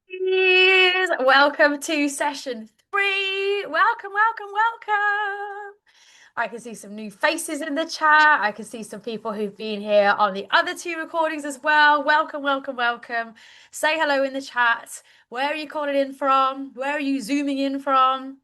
Please. Welcome to session 3. Welcome, welcome, welcome. I can see some new faces in the chat. I can see some people who've been here on the other 2 recordings as well. Welcome, welcome, welcome. Say hello in the chat. Where are you calling in from? Where are you zooming in from?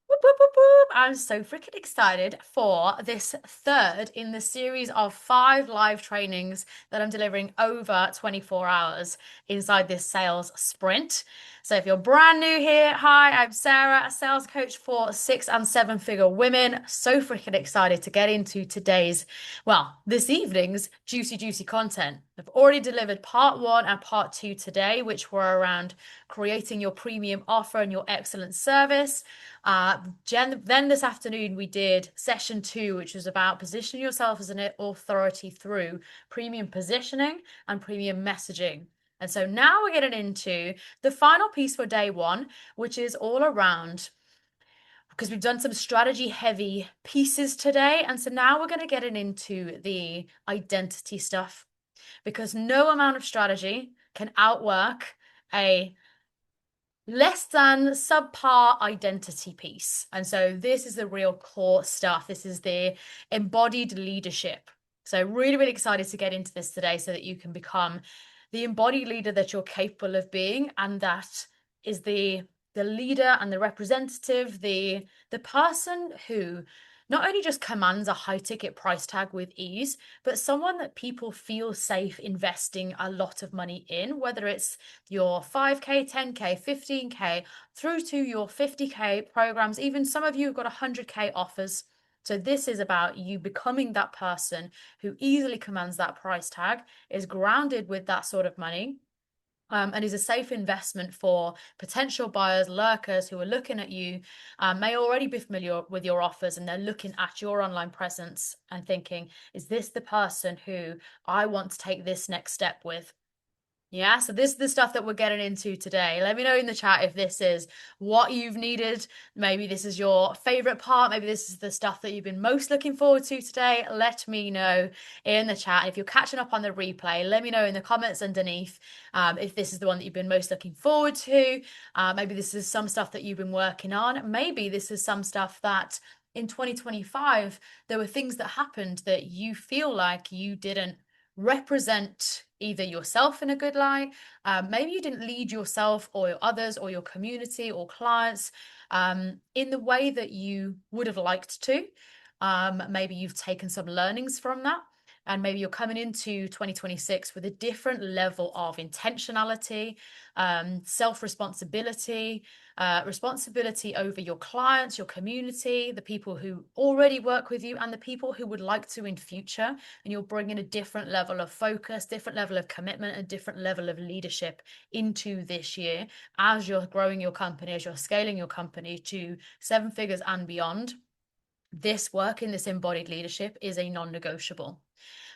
Whoop, whoop, whoop, whoop. I'm so freaking excited for this third in the series of 5 live trainings that I'm delivering over 24 hours inside this sales sprint. So if you're brand new here, hi, I'm Sarah, a sales coach for 6 and 7 figure women. So freaking excited to get into today's, this evening's juicy content. I've already delivered part 1 and part 2 today, which were around creating your premium offer and your excellent service. Then this afternoon we did session 2, which was about positioning yourself as an authority through premium positioning and premium messaging. And so now we're getting into the final piece for day 1, which is all around, because we've done some strategy heavy pieces today. And so now we're going to get into the identity stuff, because no amount of strategy can outwork a less than subpar identity piece. And so this is the real core stuff. This is the embodied leadership. So really excited to get into this today so that you can become the embodied leader that you're capable of being. And that is the leader and the representative, the person who not only just commands a high ticket price tag with ease, but someone that people feel safe investing a lot of money in, whether it's your 5K, 10K, 15K, through to your 50K programs. Even some of you have got 100K offers. So this is about you becoming that person who easily commands that price tag, is grounded with that sort of money, and is a safe investment for potential buyers, lurkers who are looking at you, may already be familiar with your offers, and they're looking at your online presence and thinking, is this the person who I want to take this next step with? Yeah, so this is the stuff that we're getting into today. Let me know in the chat if this is what you've needed. Maybe this is your favorite part. Maybe this is the stuff that you've been most looking forward to today. Let me know in the chat. If you're catching up on the replay, let me know in the comments underneath if this is the one that you've been most looking forward to. Maybe this is some stuff that you've been working on. Maybe this is some stuff that in 2025, there were things that happened that you feel like you didn't represent either yourself in a good light. Maybe you didn't lead yourself or your others or your community or clients in the way that you would have liked to. Maybe you've taken some learnings from that. And maybe you're coming into 2026 with a different level of intentionality, self-responsibility, responsibility over your clients, your community, the people who already work with you, and the people who would like to in future. And you're bringing a different level of focus, different level of commitment, a different level of leadership into this year as you're growing your company, as you're scaling your company to 7 figures and beyond. This work in this embodied leadership is a non-negotiable.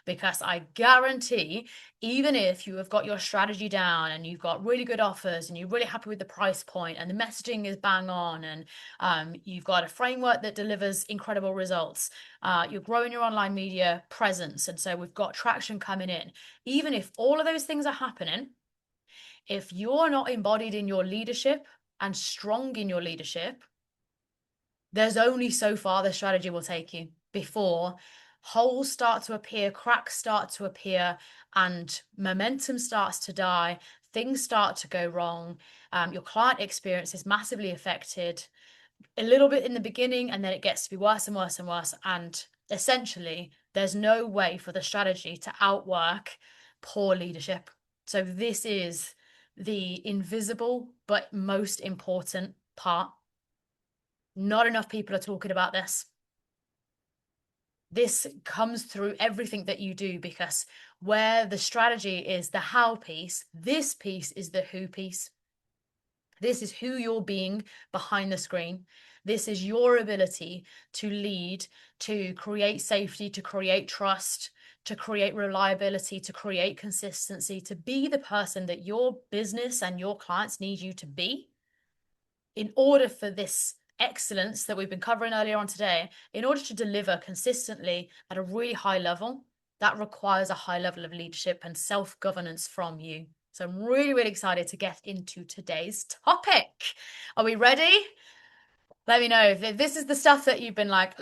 Because I guarantee, even if you have got your strategy down and you've got really good offers and you're really happy with the price point and the messaging is bang on, and you've got a framework that delivers incredible results, you're growing your online media presence, and so we've got traction coming in. Even if all of those things are happening, if you're not embodied in your leadership and strong in your leadership, there's only so far the strategy will take you before holes start to appear, cracks start to appear, and momentum starts to die. Things start to go wrong. Your client experience is massively affected a little bit in the beginning, and then it gets to be worse and worse and worse. And essentially, there's no way for the strategy to outwork poor leadership. So this is the invisible but most important part. Not enough people are talking about this. This comes through everything that you do, because where the strategy is the how piece, this piece is the who piece. This is who you're being behind the screen. This is your ability to lead, to create safety, to create trust, to create reliability, to create consistency, to be the person that your business and your clients need you to be in order for this excellence that we've been covering earlier on today. In order to deliver consistently at a really high level, that requires a high level of leadership and self-governance from you. So I'm really, really excited to get into today's topic. Are we ready? Let me know if this is the stuff that you've been like,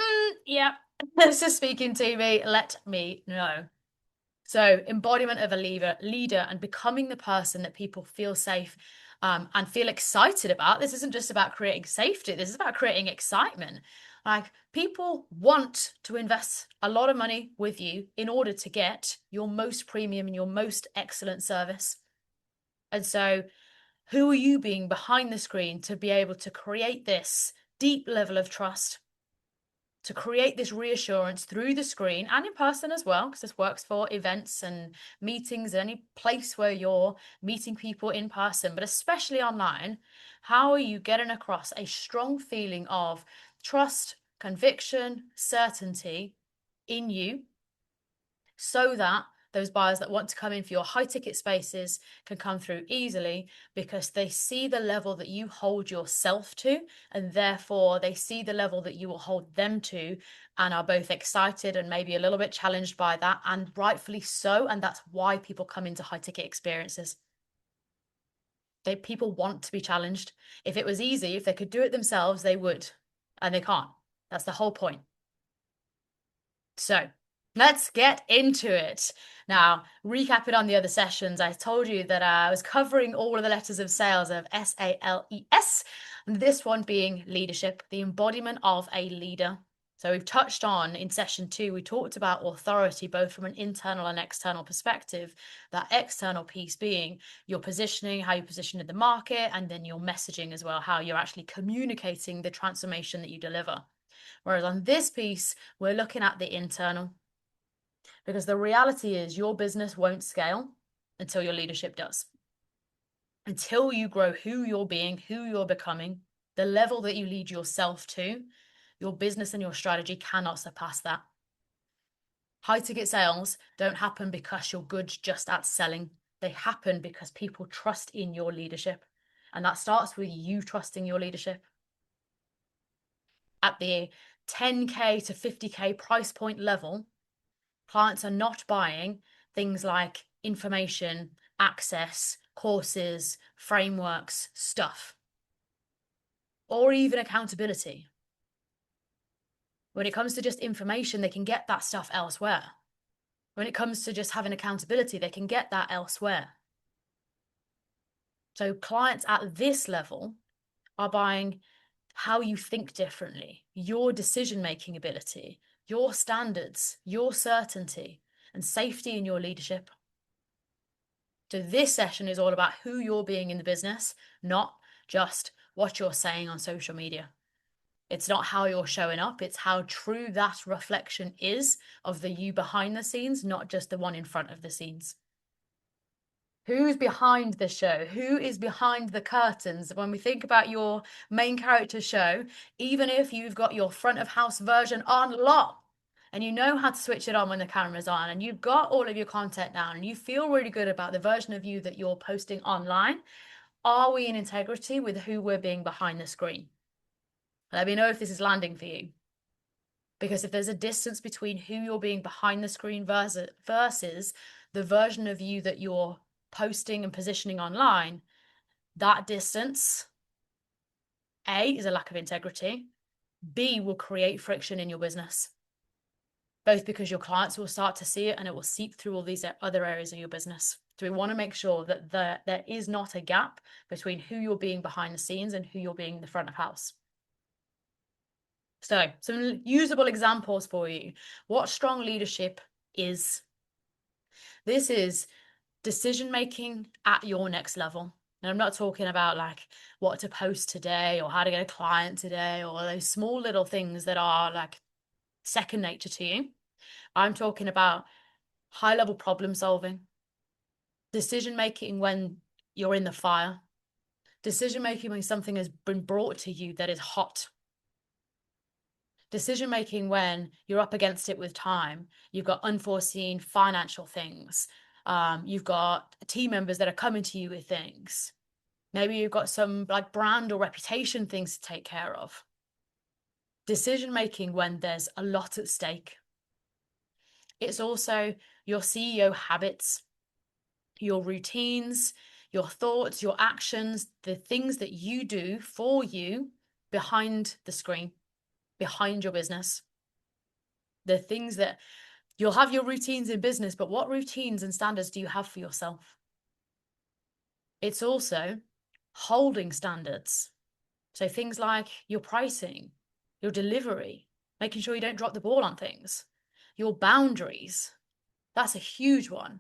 yeah, this is speaking to me. Let me know. So embodiment of a leader and becoming the person that people feel safe and feel excited about. This isn't just about creating safety. This is about creating excitement. Like, people want to invest a lot of money with you in order to get your most premium and your most excellent service. And so who are you being behind the screen to be able to create this deep level of trust, to create this reassurance through the screen and in person as well, because this works for events and meetings, any place where you're meeting people in person, but especially online? How are you getting across a strong feeling of trust, conviction, certainty in you, so that those buyers that want to come in for your high ticket spaces can come through easily, because they see the level that you hold yourself to, and therefore they see the level that you will hold them to, and are both excited and maybe a little bit challenged by that, and rightfully so. And that's why people come into high ticket experiences. People want to be challenged. If it was easy, if they could do it themselves, they would, and they can't. That's the whole point. So let's get into it. Now, recapping on the other sessions, I told you that I was covering all of the letters of sales of SALES, and this one being leadership, the embodiment of a leader. So we've touched on in session 2, we talked about authority, both from an internal and external perspective. That external piece being your positioning, how you position in the market, and then your messaging as well, how you're actually communicating the transformation that you deliver. Whereas on this piece, we're looking at the internal, because the reality is your business won't scale until your leadership does. Until you grow who you're being, who you're becoming, the level that you lead yourself to, your business and your strategy cannot surpass that. High ticket sales don't happen because you're good just at selling. They happen because people trust in your leadership. And that starts with you trusting your leadership. At the 10K to 50K price point level, clients are not buying things like information, access, courses, frameworks, stuff, or even accountability. When it comes to just information, they can get that stuff elsewhere. When it comes to just having accountability, they can get that elsewhere. So clients at this level are buying how you think differently, your decision-making ability, your standards, your certainty, and safety in your leadership. So this session is all about who you're being in the business, not just what you're saying on social media. It's not how you're showing up, it's how true that reflection is of the you behind the scenes, not just the one in front of the scenes. Who's behind the show? Who is behind the curtains? When we think about your main character show, even if you've got your front of house version on lock and you know how to switch it on when the camera's on, and you've got all of your content down and you feel really good about the version of you that you're posting online, are we in integrity with who we're being behind the screen? Let me know if this is landing for you. Because if there's a distance between who you're being behind the screen versus the version of you that you're posting and positioning online, that distance, A, is a lack of integrity, B, will create friction in your business, both because your clients will start to see it and it will seep through all these other areas of your business. So we want to make sure that there is not a gap between who you're being behind the scenes and who you're being in the front of house. So some usable examples for you. What strong leadership is. This is decision-making at your next level. And I'm not talking about like what to post today or how to get a client today or those small little things that are like second nature to you. I'm talking about high-level problem solving, decision-making when you're in the fire, decision-making when something has been brought to you that is hot, decision-making when you're up against it with time, you've got unforeseen financial things, you've got team members that are coming to you with things. Maybe you've got some like brand or reputation things to take care of. Decision-making when there's a lot at stake. It's also your CEO habits. your routines, your thoughts, your actions, the things that you do for you behind the screen, behind your business. The things that you'll have your routines in business, but what routines and standards do you have for yourself? It's also holding standards. So things like your pricing, your delivery, making sure you don't drop the ball on things, your boundaries. That's a huge one.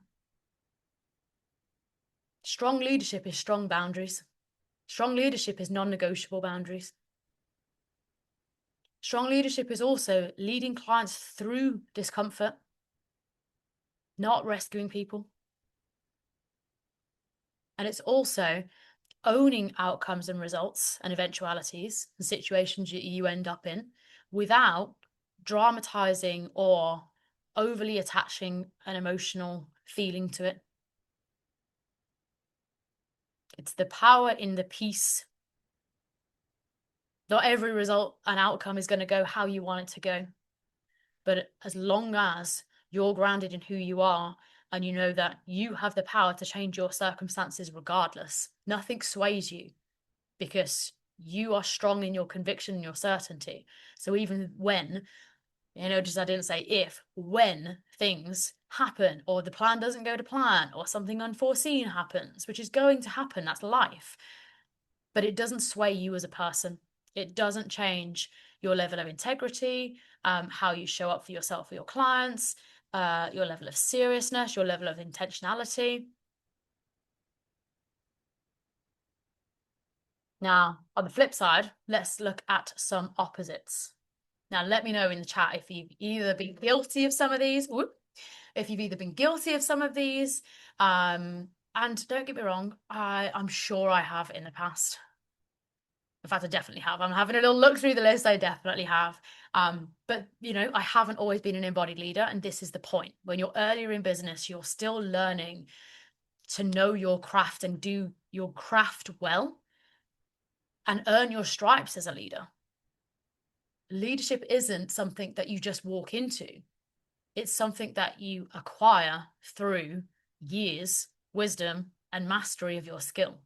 Strong leadership is strong boundaries. Strong leadership is non-negotiable boundaries. Strong leadership is also leading clients through discomfort, not rescuing people. And it's also owning outcomes and results and eventualities and situations you end up in without dramatizing or overly attaching an emotional feeling to it. It's the power in the peace. Not every result and outcome is going to go how you want it to go. But as long as you're grounded in who you are and you know that you have the power to change your circumstances regardless, nothing sways you because you are strong in your conviction and your certainty. So even when, just I didn't say if, when things happen or the plan doesn't go to plan or something unforeseen happens, which is going to happen, that's life. But it doesn't sway you as a person. It doesn't change your level of integrity, how you show up for yourself, for your clients, your level of seriousness, your level of intentionality. Now, on the flip side, let's look at some opposites. Now, let me know in the chat if you've either been guilty of some of these, if you've either been guilty of some of these, and don't get me wrong, I'm sure I have in the past. In fact, I definitely have. I'm having a little look through the list. I definitely have. But, I haven't always been an embodied leader. And this is the point. When you're earlier in business, you're still learning to know your craft and do your craft well and earn your stripes as a leader. Leadership isn't something that you just walk into. It's something that you acquire through years, wisdom, and mastery of your skill.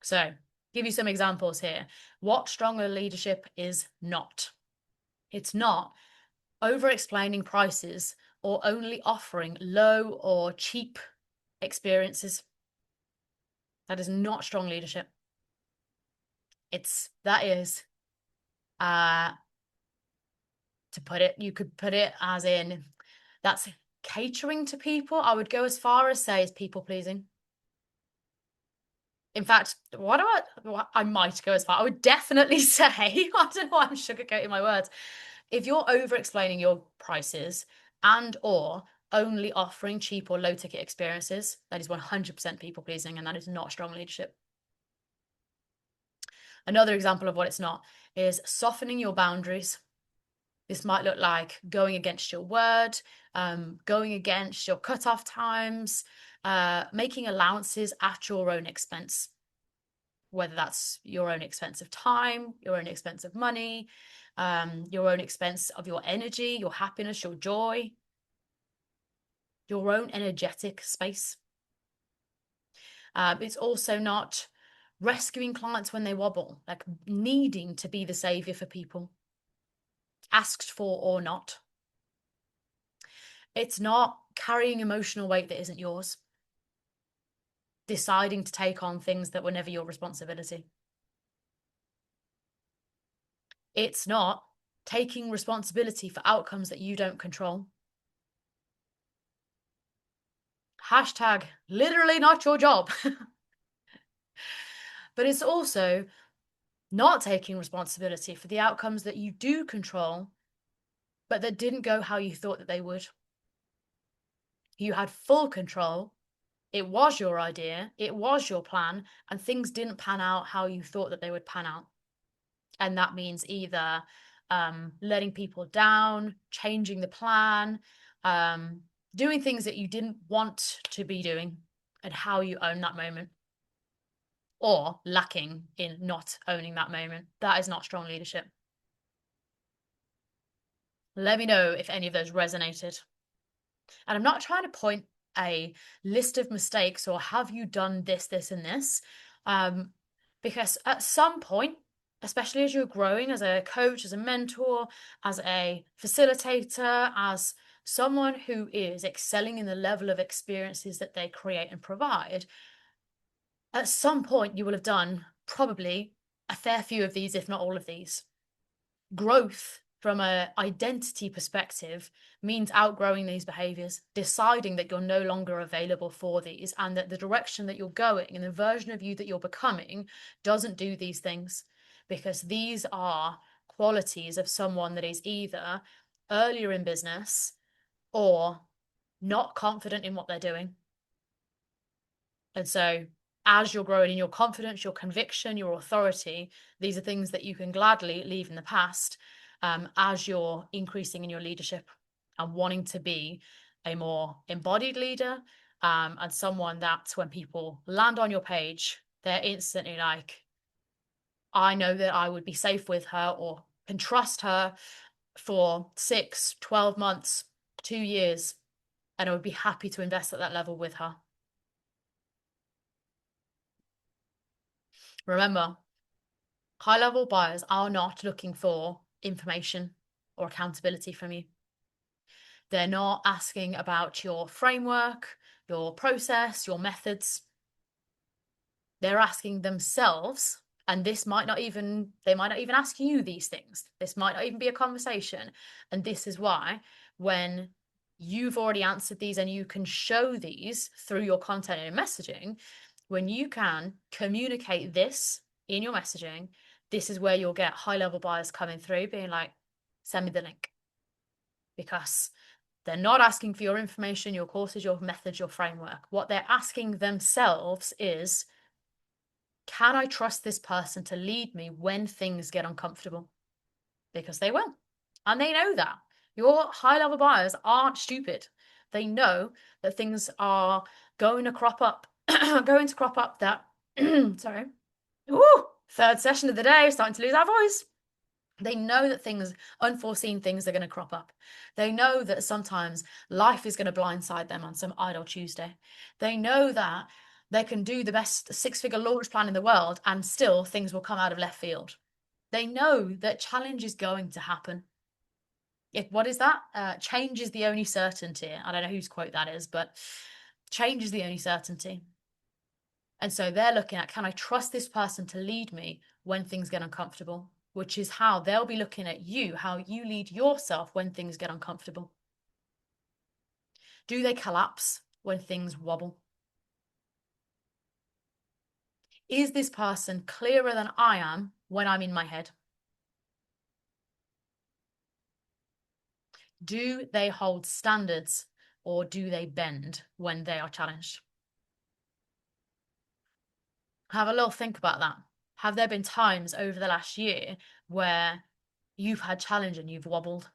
So, give you some examples here. What stronger leadership is not. It's not over-explaining prices or only offering low or cheap experiences. That is not strong leadership. That is, to put it, you could put it as in, that's catering to people. I would go as far as say is people pleasing. In fact, I might go as far. I would definitely say, I don't know why I'm sugarcoating my words. If you're over explaining your prices and or only offering cheap or low ticket experiences, that is 100% people pleasing, and that is not strong leadership. Another example of what it's not is softening your boundaries. This might look like going against your word, going against your cutoff times, making allowances at your own expense, whether that's your own expense of time, your own expense of money, your own expense of your energy, your happiness, your joy, your own energetic space. It's also not rescuing clients when they wobble, like needing to be the savior for people, asked for or not. It's not carrying emotional weight that isn't yours, deciding to take on things that were never your responsibility. It's not taking responsibility for outcomes that you don't control. Hashtag literally not your job. But it's also not taking responsibility for the outcomes that you do control, but that didn't go how you thought that they would. You had full control. It was your idea. It was your plan, and things didn't pan out how you thought that they would pan out. And that means either letting people down, changing the plan, doing things that you didn't want to be doing, and how you own that moment, or lacking in not owning that moment. That is not strong leadership. Let me know if any of those resonated. And I'm not trying to point a list of mistakes, or have you done this, this, and this? Because at some point, especially as you're growing as a coach, as a mentor, as a facilitator, as someone who is excelling in the level of experiences that they create and provide, at some point you will have done probably a fair few of these, if not all of these. Growth from an identity perspective means outgrowing these behaviors, deciding that you're no longer available for these, and that the direction that you're going and the version of you that you're becoming doesn't do these things, because these are qualities of someone that is either earlier in business or not confident in what they're doing. And so as you're growing in your confidence, your conviction, your authority, these are things that you can gladly leave in the past, as you're increasing in your leadership and wanting to be a more embodied leader, and someone that when people land on your page, they're instantly like, I know that I would be safe with her or can trust her for 6, 12 months, 2 years, and I would be happy to invest at that level with her. Remember, high-level buyers are not looking for information or accountability from you. They're not asking about your framework, your process, your methods. They're asking themselves, and they might not even ask you these things. This might not even be a conversation. And this is why, when you've already answered these and you can show these through your content and messaging, when you can communicate this in your messaging, this is where you'll get high-level buyers coming through being like, send me the link. Because they're not asking for your information, your courses, your methods, your framework. What they're asking themselves is, can I trust this person to lead me when things get uncomfortable? Because they will. And they know that. Your high-level buyers aren't stupid. They know that things are going to crop up, that, sorry. Ooh, third session of the day, starting to lose our voice. They know that unforeseen things are going to crop up. They know that sometimes life is going to blindside them on some idle Tuesday. They know that they can do the best 6-figure launch plan in the world and still things will come out of left field. They know that challenge is going to happen. What is that? Change is the only certainty. I don't know whose quote that is, but change is the only certainty. And so they're looking at, can I trust this person to lead me when things get uncomfortable? Which is how they'll be looking at you, how you lead yourself when things get uncomfortable. Do they collapse when things wobble? Is this person clearer than I am when I'm in my head? Do they hold standards, or do they bend when they are challenged? Have a little think about that. Have there been times over the last year where you've had challenge and you've wobbled?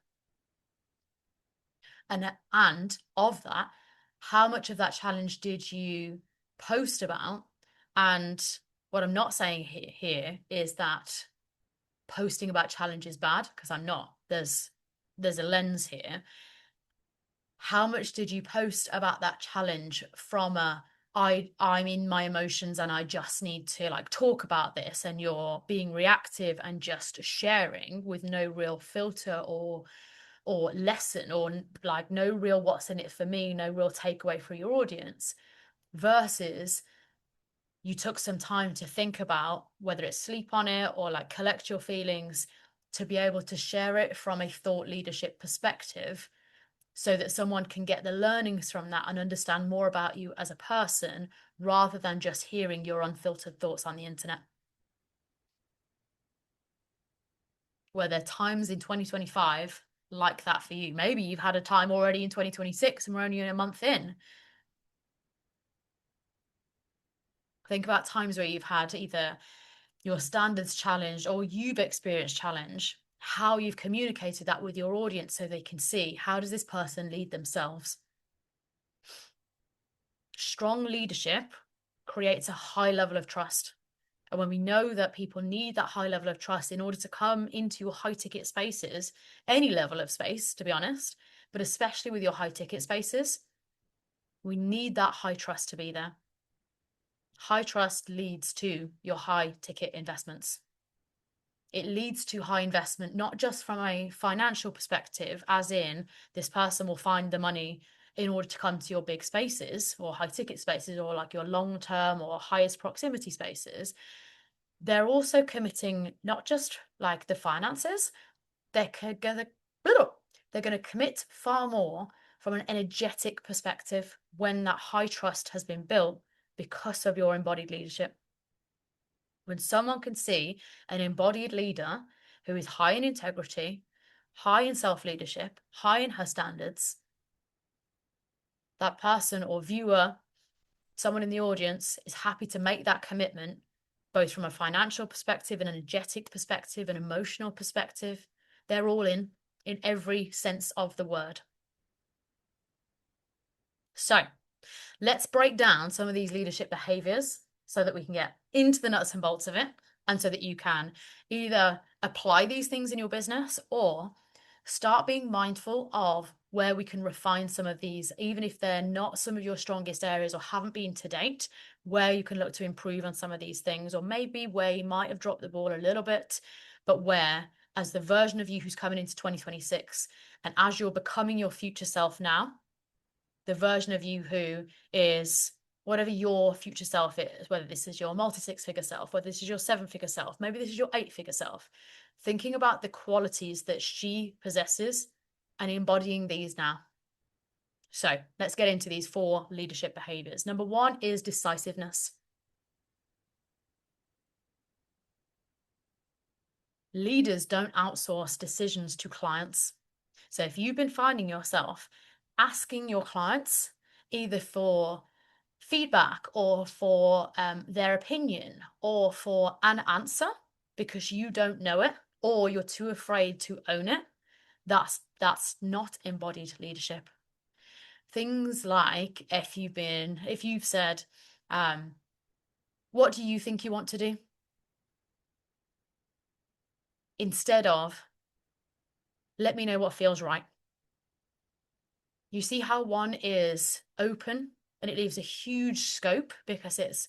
And of that, how much of that challenge did you post about? And what I'm not saying here is that posting about challenge is bad, because I'm not. There's a lens here. How much did you post about that challenge from I'm in my emotions and I just need to like talk about this, and you're being reactive and just sharing with no real filter or lesson, or like no real what's in it for me, no real takeaway for your audience, versus you took some time to think about, whether it's sleep on it or like collect your feelings, to be able to share it from a thought leadership perspective, so that someone can get the learnings from that and understand more about you as a person, rather than just hearing your unfiltered thoughts on the internet. Were there times in 2025 like that for you? Maybe you've had a time already in 2026 and we're only a month in. Think about times where you've had either your standards challenged or you've experienced challenge, how you've communicated that with your audience so they can see, how does this person lead themselves? Strong leadership creates a high level of trust. And when we know that people need that high level of trust in order to come into your high ticket spaces, any level of space, to be honest, but especially with your high ticket spaces, We need that high trust to be there. High trust leads to your high ticket investments. It leads to high investment, not just from a financial perspective, as in this person will find the money in order to come to your big spaces or high ticket spaces or like your long term or highest proximity spaces. They're also committing not just like the finances, they're going to commit far more from an energetic perspective when that high trust has been built because of your embodied leadership. When someone can see an embodied leader who is high in integrity, high in self-leadership, high in her standards, that person or viewer, someone in the audience is happy to make that commitment, both from a financial perspective, an energetic perspective, an emotional perspective. They're all in every sense of the word. So let's break down some of these leadership behaviors so that we can get into the nuts and bolts of it, and so that you can either apply these things in your business or start being mindful of where we can refine some of these, even if they're not some of your strongest areas or haven't been to date, where you can look to improve on some of these things, or maybe where you might have dropped the ball a little bit, but where, as the version of you who's coming into 2026, and as you're becoming your future self now, the version of you who is whatever your future self is, whether this is your multi-six-figure self, whether this is your seven-figure self, maybe this is your eight-figure self, thinking about the qualities that she possesses and embodying these now. So let's get into these 4 leadership behaviors. Number 1 is decisiveness. Leaders don't outsource decisions to clients. So if you've been finding yourself asking your clients either for feedback or for their opinion or for an answer because you don't know it or you're too afraid to own it, that's not embodied leadership. Things like if you've said, what do you think you want to do? Instead of, let me know what feels right. You see how one is open and it leaves a huge scope because it's,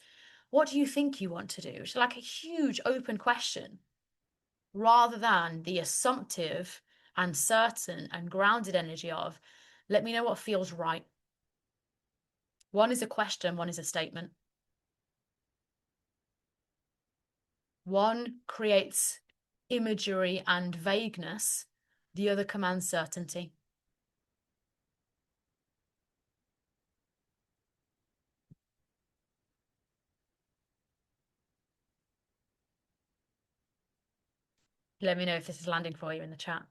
what do you think you want to do? It's like a huge open question rather than the assumptive and certain and grounded energy of, let me know what feels right. One is a question, one is a statement. One creates imagery and vagueness, the other commands certainty. Let me know if this is landing for you in the chat.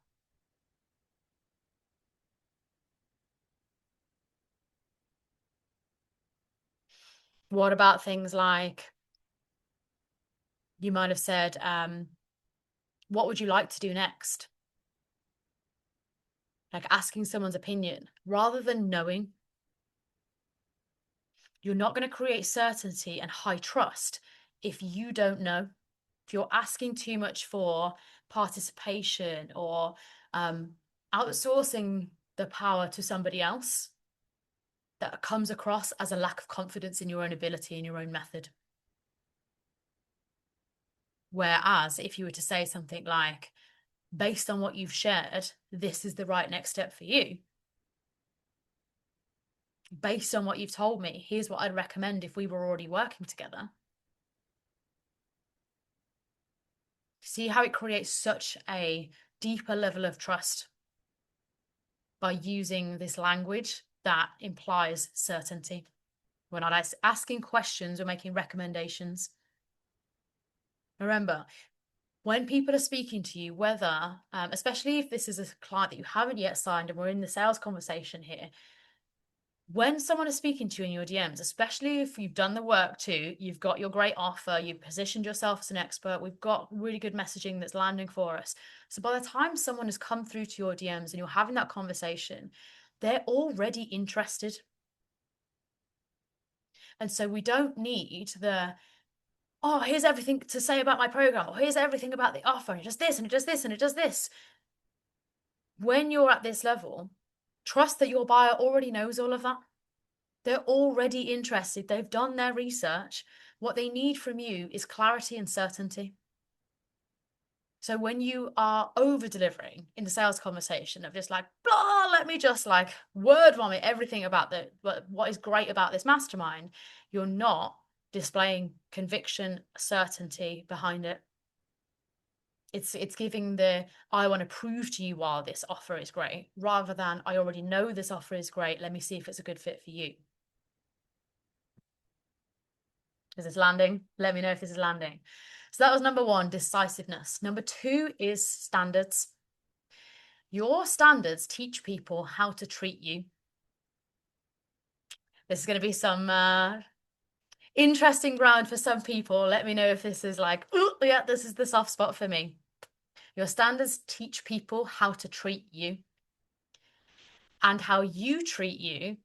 What about things like, you might have said, what would you like to do next? Like asking someone's opinion rather than knowing. You're not going to create certainty and high trust if you don't know. If you're asking too much for participation or outsourcing the power to somebody else, that comes across as a lack of confidence in your own ability and your own method. Whereas if you were to say something like, based on what you've shared, this is the right next step for you. Based on what you've told me, here's what I'd recommend if we were already working together. See how it creates such a deeper level of trust by using this language that implies certainty. We're not asking questions, we're making recommendations. Remember, when people are speaking to you, whether, especially if this is a client that you haven't yet signed and we're in the sales conversation here, when someone is speaking to you in your DMs, especially if you've done the work too, you've got your great offer, you've positioned yourself as an expert, we've got really good messaging that's landing for us. So by the time someone has come through to your DMs and you're having that conversation, they're already interested. And so we don't need the, oh, here's everything to say about my program, or here's everything about the offer, and it does this, and it does this, and it does this. When you're at this level, trust that your buyer already knows all of that. They're already interested. They've done their research. What they need from you is clarity and certainty. So when you are over delivering in the sales conversation of just like, blah, let me just like word vomit everything about what is great about this mastermind, you're not displaying conviction, certainty behind it. It's giving the, I want to prove to you why this offer is great, rather than I already know this offer is great. Let me see if it's a good fit for you. Is this landing? Let me know if this is landing. So that was number one, decisiveness. Number two is standards. Your standards teach people how to treat you. This is going to be some interesting ground for some people. Let me know if this is like, oh, yeah, this is the soft spot for me. Your standards teach people how to treat you. And how you treat you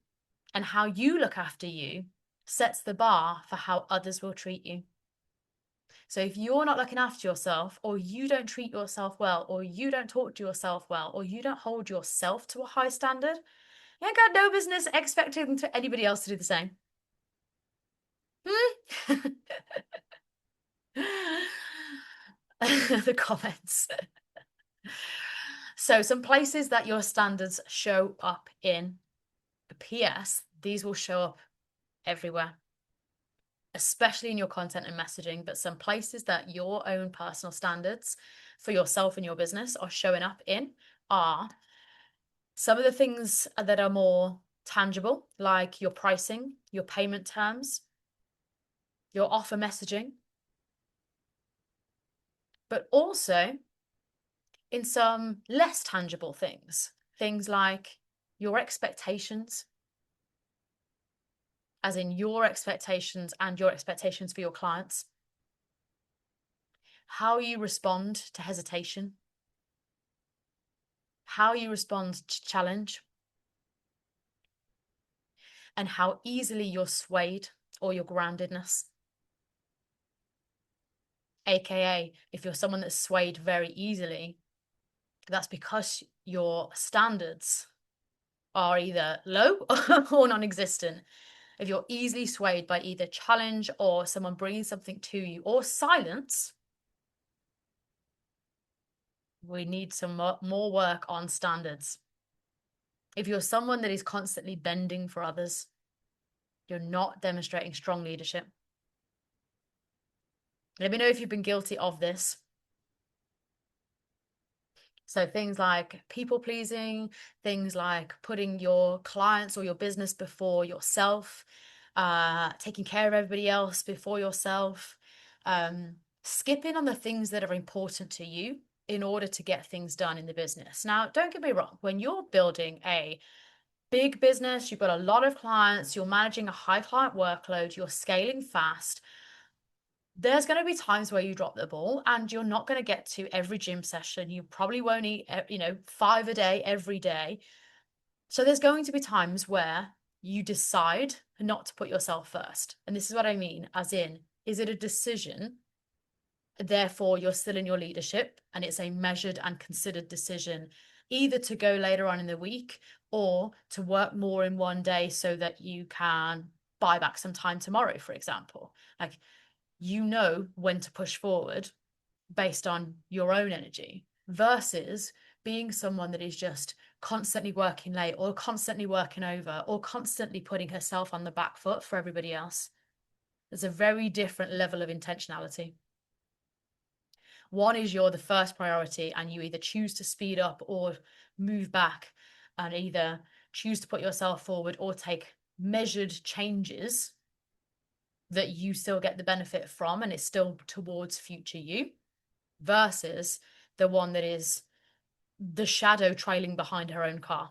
and how you look after you sets the bar for how others will treat you. So if you're not looking after yourself, or you don't treat yourself well, or you don't talk to yourself well, or you don't hold yourself to a high standard, you ain't got no business expecting anybody else to do the same. The comments. So some places that your standards show up in. P.S. These will show up everywhere, especially in your content and messaging, but some places that your own personal standards for yourself and your business are showing up in are some of the things that are more tangible, like your pricing, your payment terms, your offer messaging, but also in some less tangible things like your expectations, as in your expectations and your expectations for your clients, how you respond to hesitation, how you respond to challenge, and how easily you're swayed or your groundedness. AKA, if you're someone that's swayed very easily, that's because your standards are either low or non-existent. If you're easily swayed by either challenge or someone bringing something to you or silence, we need some more work on standards. If you're someone that is constantly bending for others, you're not demonstrating strong leadership. Let me know if you've been guilty of this. So things like people pleasing, things like putting your clients or your business before yourself, taking care of everybody else before yourself, skipping on the things that are important to you in order to get things done in the business. Now, don't get me wrong, when you're building a big business, you've got a lot of clients, you're managing a high client workload, you're scaling fast, there's going to be times where you drop the ball and you're not going to get to every gym session. You probably won't eat, 5 a day every day. So there's going to be times where you decide not to put yourself first. And this is what I mean, as in, is it a decision? Therefore, you're still in your leadership and it's a measured and considered decision, either to go later on in the week or to work more in one day so that you can buy back some time tomorrow, for example. Like, you know when to push forward based on your own energy versus being someone that is just constantly working late or constantly working over or constantly putting herself on the back foot for everybody else. There's a very different level of intentionality. One is you're the first priority and you either choose to speed up or move back and either choose to put yourself forward or take measured changes that you still get the benefit from and it's still towards future you, versus the one that is the shadow trailing behind her own car.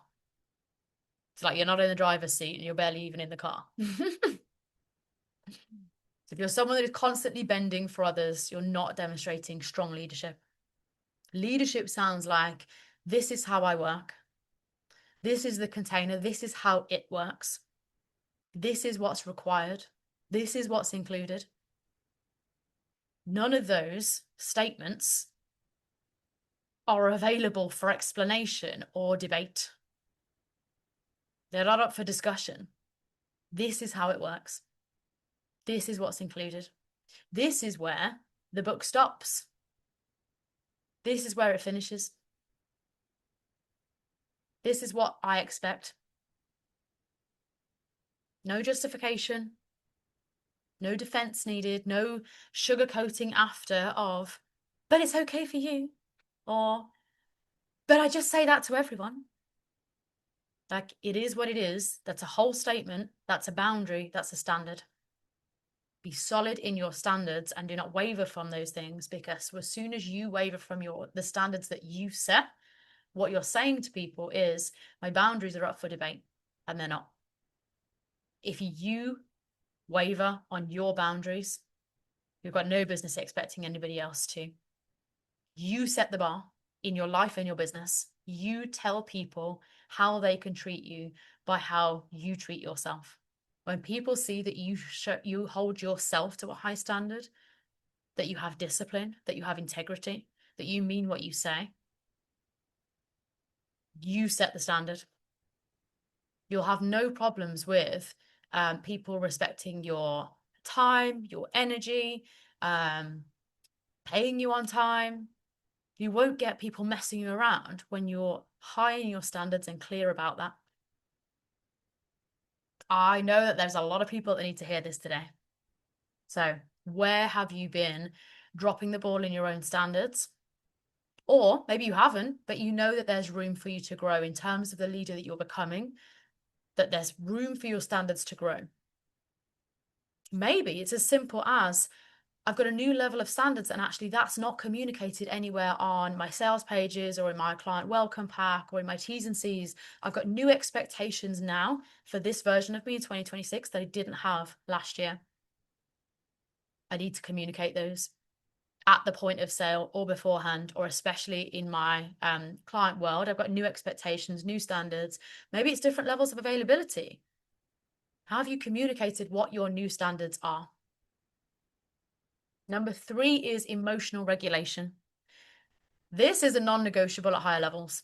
It's like you're not in the driver's seat and you're barely even in the car. If you're someone that is constantly bending for others, you're not demonstrating strong leadership. Leadership sounds like, this is how I work. This is the container. This is how it works. This is what's required. This is what's included. None of those statements are available for explanation or debate. They're not up for discussion. This is how it works. This is what's included. This is where the book stops. This is where it finishes. This is what I expect. No justification, no defense needed, no sugarcoating after of, but it's okay for you. Or, but I just say that to everyone. Like, it is what it is. That's a whole statement. That's a boundary. That's a standard. Be solid in your standards and do not waver from those things, because as soon as you waver from the standards that you set, what you're saying to people is, my boundaries are up for debate, and they're not. If you waver on your boundaries, you've got no business expecting anybody else to. You set the bar in your life and your business. You tell people how they can treat you by how you treat yourself. When people see that you hold yourself to a high standard, that you have discipline, that you have integrity, that you mean what you say, you set the standard. You'll have no problems with people respecting your time, your energy, paying you on time. You won't get people messing you around when you're high in your standards and clear about that. I know that there's a lot of people that need to hear this today. So where have you been dropping the ball in your own standards? Or maybe you haven't, but you know that there's room for you to grow in terms of the leader that you're becoming, that there's room for your standards to grow. Maybe it's as simple as, I've got a new level of standards, and actually that's not communicated anywhere on my sales pages or in my client welcome pack or in my T's and C's. I've got new expectations now for this version of me in 2026 that I didn't have last year. I need to communicate those at the point of sale or beforehand, or especially in my client world. I've got new expectations, new standards. Maybe it's different levels of availability. How have you communicated what your new standards are? Number 3 is emotional regulation. This is a non-negotiable at higher levels.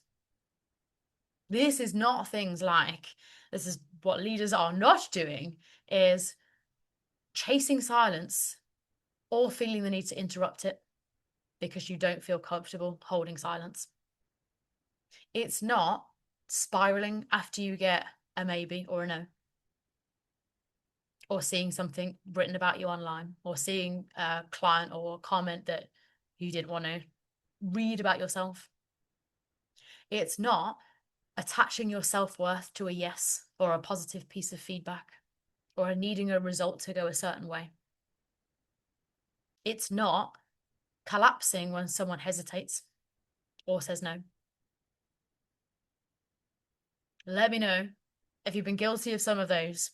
This is not things like, this is what leaders are not doing, is chasing silence or feeling the need to interrupt it because you don't feel comfortable holding silence. It's not spiraling after you get a maybe or a no, or seeing something written about you online, or seeing a client or a comment that you didn't want to read about yourself. It's not attaching your self-worth to a yes or a positive piece of feedback or needing a result to go a certain way. It's not collapsing when someone hesitates or says no. Let me know if you've been guilty of some of those.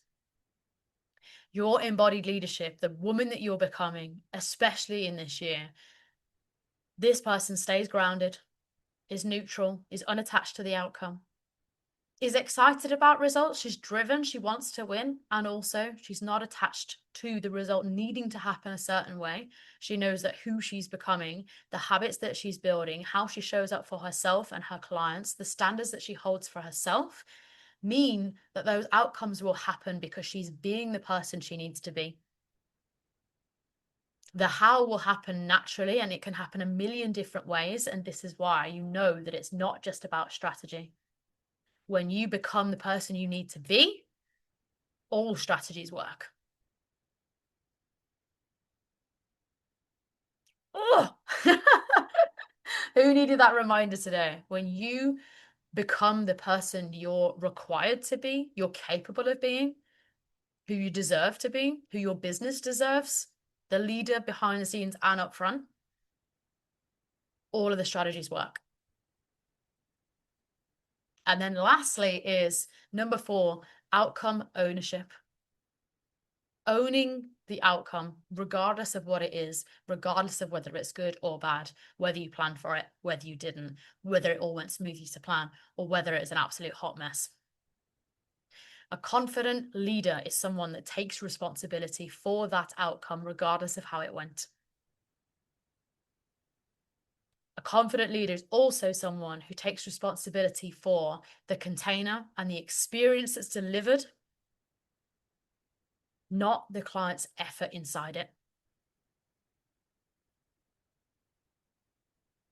Your embodied leadership, the woman that you're becoming, especially in this year, this person stays grounded, is neutral, is unattached to the outcome, is excited about results. She's driven, she wants to win, and also she's not attached to the result needing to happen a certain way. She knows that who she's becoming, the habits that she's building, how she shows up for herself and her clients, the standards that she holds for herself mean that those outcomes will happen because she's being the person she needs to be. The how will happen naturally, and it can happen a million different ways. And this is why you know that it's not just about strategy. When you become the person you need to be, all strategies work. Oh, who needed that reminder today? When you become the person you're required to be, you're capable of being, who you deserve to be, who your business deserves, the leader behind the scenes and up front, all of the strategies work. And then lastly is number 4, outcome ownership. Owning the outcome, regardless of what it is, regardless of whether it's good or bad, whether you planned for it, whether you didn't, whether it all went smoothly to plan, or whether it's an absolute hot mess. A confident leader is someone that takes responsibility for that outcome, regardless of how it went. A confident leader is also someone who takes responsibility for the container and the experience that's delivered, not the client's effort inside it.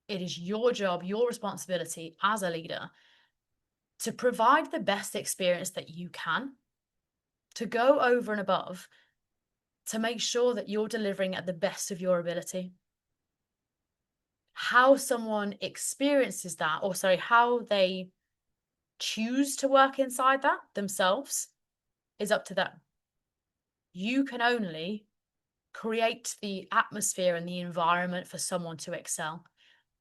It is your job, your responsibility as a leader to provide the best experience that you can, to go over and above, to make sure that you're delivering at the best of your ability. How someone experiences that, or sorry, how they choose to work inside that themselves is up to them. You can only create the atmosphere and the environment for someone to excel.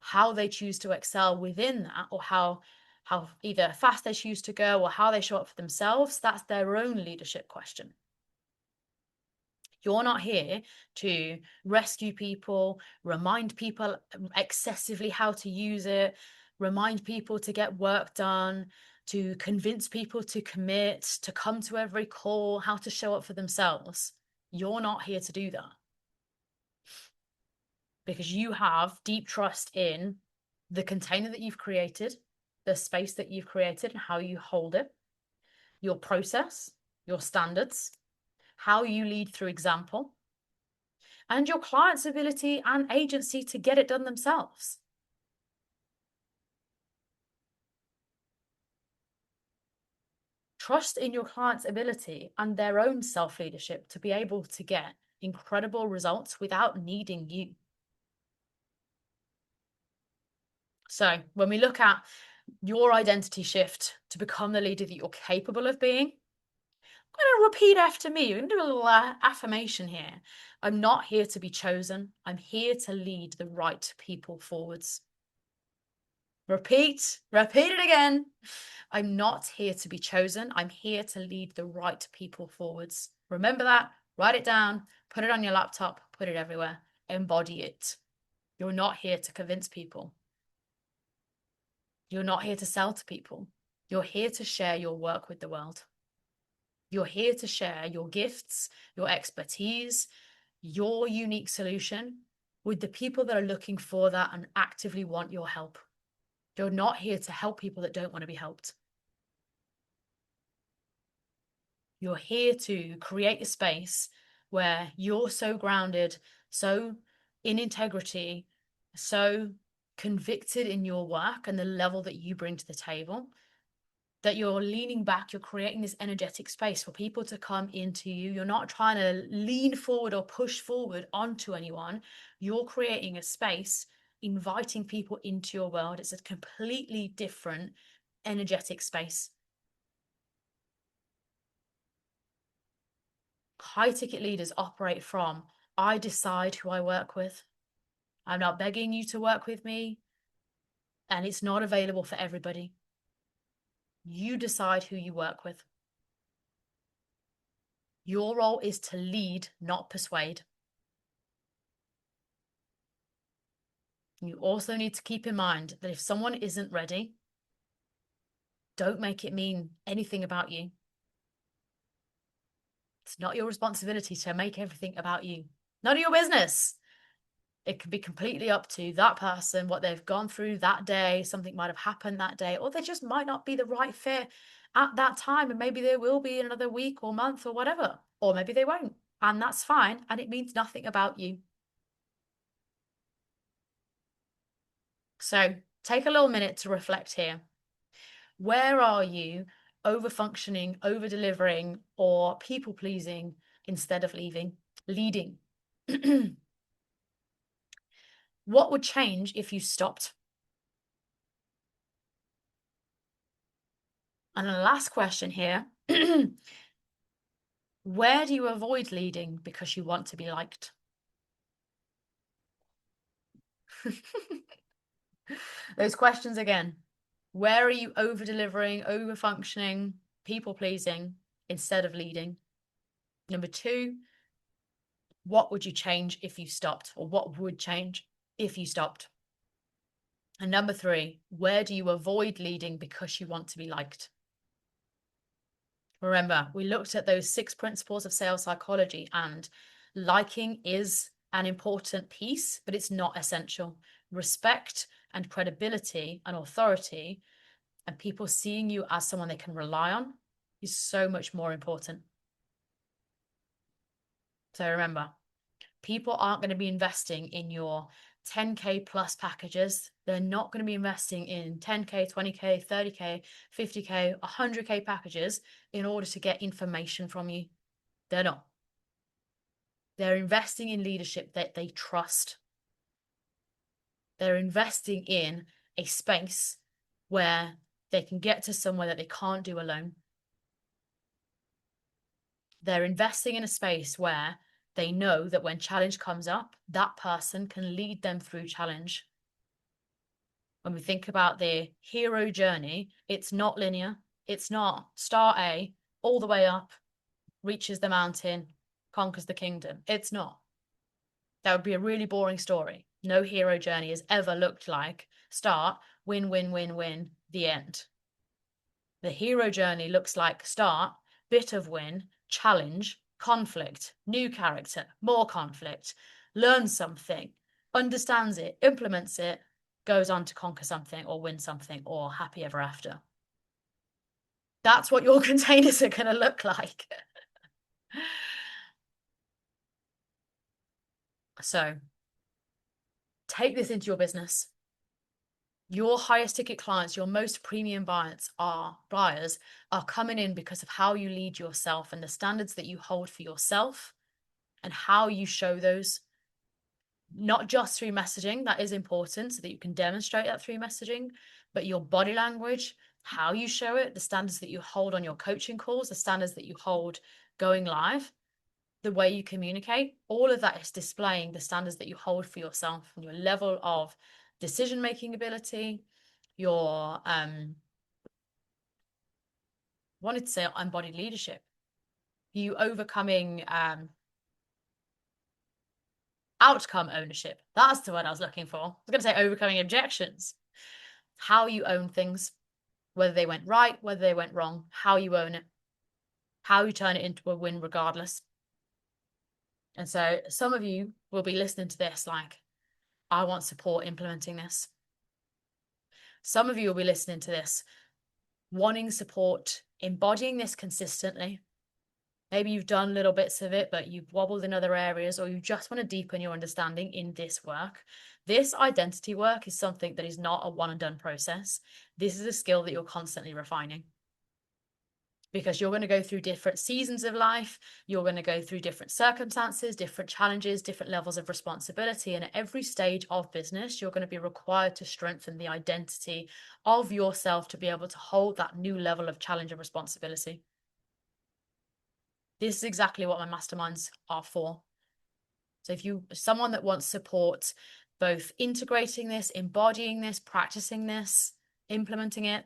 How they choose to excel within that, or how either fast they choose to go or how they show up for themselves, that's their own leadership question. You're not here to rescue people, remind people excessively how to use it, remind people to get work done, to convince people to commit, to come to every call, how to show up for themselves. You're not here to do that. Because you have deep trust in the container that you've created, the space that you've created, and how you hold it, your process, your standards, how you lead through example, and your client's ability and agency to get it done themselves. Trust in your client's ability and their own self-leadership to be able to get incredible results without needing you. So when we look at your identity shift to become the leader that you're capable of being, I'm going to repeat after me. We're going to do a little affirmation here. I'm not here to be chosen. I'm here to lead the right people forwards. Repeat it again. I'm not here to be chosen. I'm here to lead the right people forwards. Remember that, write it down, put it on your laptop, put it everywhere, embody it. You're not here to convince people. You're not here to sell to people. You're here to share your work with the world. You're here to share your gifts, your expertise, your unique solution with the people that are looking for that and actively want your help. You're not here to help people that don't want to be helped. You're here to create a space where you're so grounded, so in integrity, so convicted in your work and the level that you bring to the table, that you're leaning back, you're creating this energetic space for people to come into you. You're not trying to lean forward or push forward onto anyone. You're creating a space, inviting people into your world. It's a completely different energetic space. High ticket leaders operate from, I decide who I work with. I'm not begging you to work with me, and it's not available for everybody. You decide who you work with. Your role is to lead, not persuade. You also need to keep in mind that if someone isn't ready, don't make it mean anything about you. It's not your responsibility to make everything about you. None of your business. It can be completely up to that person, what they've gone through that day. Something might have happened that day, or they just might not be the right fit at that time. And maybe they will be in another week or month or whatever, or maybe they won't. And that's fine. And it means nothing about you. So take a little minute to reflect here. Where are you over functioning, over delivering, or people pleasing instead of leading? What would change if you stopped? And the last question here, where do you avoid leading because you want to be liked? Those questions again. Where are you over delivering, over functioning, people pleasing instead of leading? Number 2, what would you change if you stopped? Or what would change if you stopped? And number 3, where do you avoid leading because you want to be liked? Remember, we looked at those 6 principles of sales psychology, and liking is an important piece, but it's not essential. Respect and credibility and authority and people seeing you as someone they can rely on is so much more important. So remember, people aren't going to be investing in your 10K plus packages. They're not going to be investing in 10K, 20K, 30K, 50K, 100K packages in order to get information from you. They're not. They're investing in leadership that they trust. They're investing in a space where they can get to somewhere that they can't do alone. They're investing in a space where they know that when challenge comes up, that person can lead them through challenge. When we think about the hero journey, it's not linear. It's not start A, all the way up, reaches the mountain, conquers the kingdom. It's not. That would be a really boring story. No hero journey has ever looked like start, win, win, win, win, the end. The hero journey looks like start, bit of win, challenge, conflict, new character, more conflict, learns something, understands it, implements it, goes on to conquer something or win something or happy ever after. That's what your containers are going to look like. So take this into your business. Your highest ticket clients, your most premium buyers are coming in because of how you lead yourself and the standards that you hold for yourself and how you show those, not just through messaging. That is important so that you can demonstrate that through messaging, but your body language, how you show it, the standards that you hold on your coaching calls, the standards that you hold going live, the way you communicate, all of that is displaying the standards that you hold for yourself and your level of decision-making ability, your wanted to say embodied leadership, you overcoming outcome ownership. That's the word I was looking for. I was going to say overcoming objections. How you own things, whether they went right, whether they went wrong, how you own it, how you turn it into a win regardless. And so some of you will be listening to this like, I want support implementing this. Some of you will be listening to this wanting support, embodying this consistently. Maybe you've done little bits of it, but you've wobbled in other areas, or you just want to deepen your understanding in this work. This identity work is something that is not a one and done process. This is a skill that you're constantly refining, because you're going to go through different seasons of life. You're going to go through different circumstances, different challenges, different levels of responsibility. And at every stage of business, you're going to be required to strengthen the identity of yourself to be able to hold that new level of challenge and responsibility. This is exactly what my masterminds are for. So if you, someone that wants support, both integrating this, embodying this, practicing this, implementing it,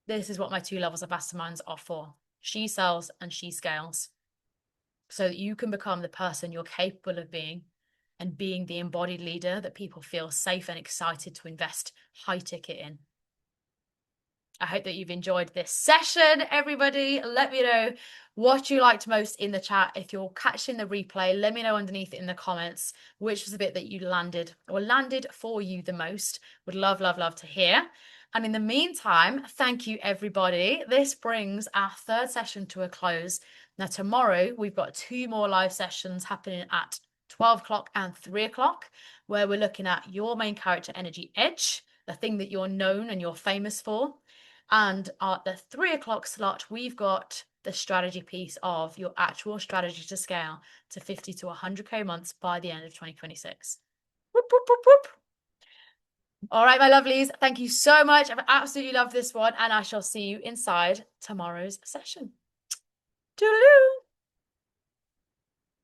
this is what my 2 levels of masterminds are for. She sells and she scales, so that you can become the person you're capable of being and being the embodied leader that people feel safe and excited to invest high ticket in. I hope that you've enjoyed this session, everybody. Let me know what you liked most in the chat. If you're catching the replay, let me know underneath in the comments which was the bit that you landed for you the most. Would love, love, love to hear. And in the meantime, thank you, everybody. This brings our 3rd session to a close. Now, tomorrow, we've got 2 more live sessions happening at 12 o'clock and 3 o'clock, where we're looking at your main character energy edge, the thing that you're known and you're famous for. And at the 3 o'clock slot, we've got the strategy piece of your actual strategy to scale to 50 to 100K months by the end of 2026. Whoop, whoop, whoop, whoop. All right, my lovelies, thank you so much. I've absolutely loved this one, and I shall see you inside tomorrow's session. Toodaloo!